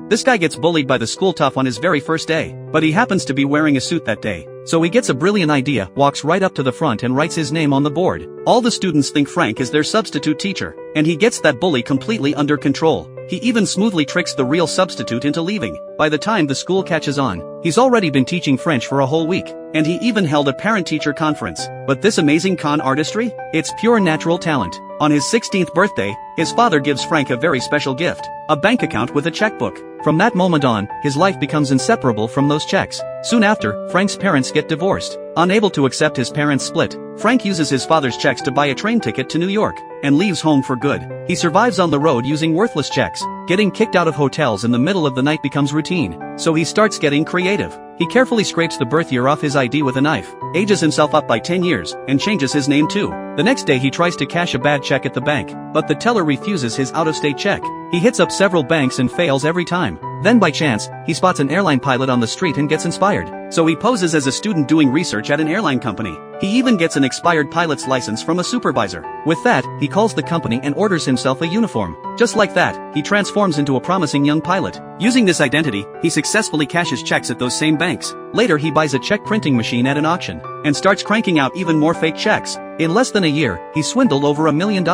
This guy gets bullied by the school tough on his very first day, but he happens to be wearing a suit that day. So he gets a brilliant idea, walks right up to the front and writes his name on the board. All the students think Frank is their substitute teacher, and he gets that bully completely under control. He even smoothly tricks the real substitute into leaving. By the time the school catches on, he's already been teaching French for a whole week, and he even held a parent-teacher conference. But this amazing con artistry? It's pure natural talent. On his 16th birthday, his father gives Frank a very special gift, a bank account with a checkbook. From that moment on, his life becomes inseparable from those checks. Soon after, Frank's parents get divorced. Unable to accept his parents' split, Frank uses his father's checks to buy a train ticket to New York, and leaves home for good. He survives on the road using worthless checks. Getting kicked out of hotels in the middle of the night becomes routine, so he starts getting creative. He carefully scrapes the birth year off his ID with a knife, ages himself up by 10 years, and changes his name too. The next day he tries to cash a bad check at the bank, but the teller refuses his out-of-state check. He hits up several banks and fails every time. Then by chance, he spots an airline pilot on the street and gets inspired. So he poses as a student doing research at an airline company. He even gets an expired pilot's license from a supervisor. With that, he calls the company and orders himself a uniform. Just like that, he transforms into a promising young pilot. Using this identity, he successfully cashes checks at those same banks. Later he buys a check printing machine at an auction, and starts cranking out even more fake checks. In less than a year, he swindled over $1 million.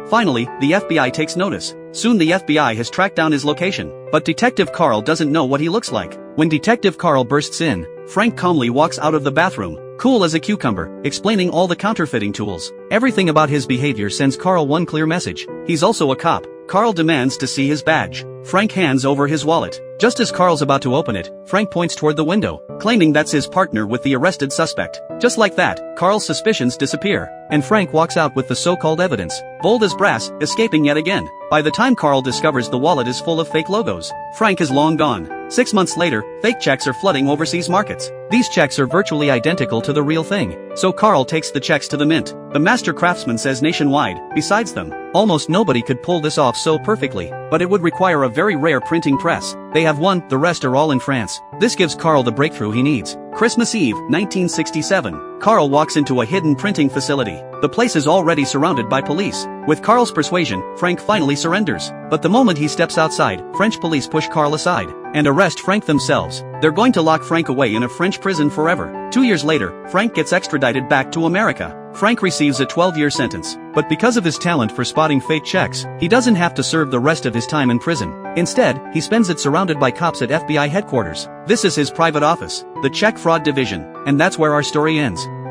Finally, the FBI takes notice. Soon the FBI has tracked down his location, but Detective Carl doesn't know what he looks like. When Detective Carl bursts in, Frank calmly walks out of the bathroom, cool as a cucumber, explaining all the counterfeiting tools. Everything about his behavior sends Carl one clear message: he's also a cop. Carl demands to see his badge. Frank hands over his wallet. Just as Carl's about to open it, Frank points toward the window, claiming that's his partner with the arrested suspect. Just like that, Carl's suspicions disappear, and Frank walks out with the so-called evidence, bold as brass, escaping yet again. By the time Carl discovers the wallet is full of fake logos, Frank is long gone. 6 months later, fake checks are flooding overseas markets. These checks are virtually identical to the real thing. So Carl takes the checks to the mint. The master craftsman says nationwide, besides them, almost nobody could pull this off so perfectly, but it would require a very rare printing press. They have one, the rest are all in France. This gives Carl the breakthrough he needs. Christmas Eve, 1967. Carl walks into a hidden printing facility. The place is already surrounded by police. With Carl's persuasion, Frank finally surrenders. But the moment he steps outside, French police push Carl aside and arrest Frank themselves. They're going to lock Frank away in a French prison forever. 2 years later, Frank gets extradited back to America. Frank receives a 12-year sentence, but because of his talent for spotting fake checks, he doesn't have to serve the rest of his time in prison. Instead, he spends it surrounded by cops at FBI headquarters. This is his private office, the Check Fraud Division, and that's where our story ends.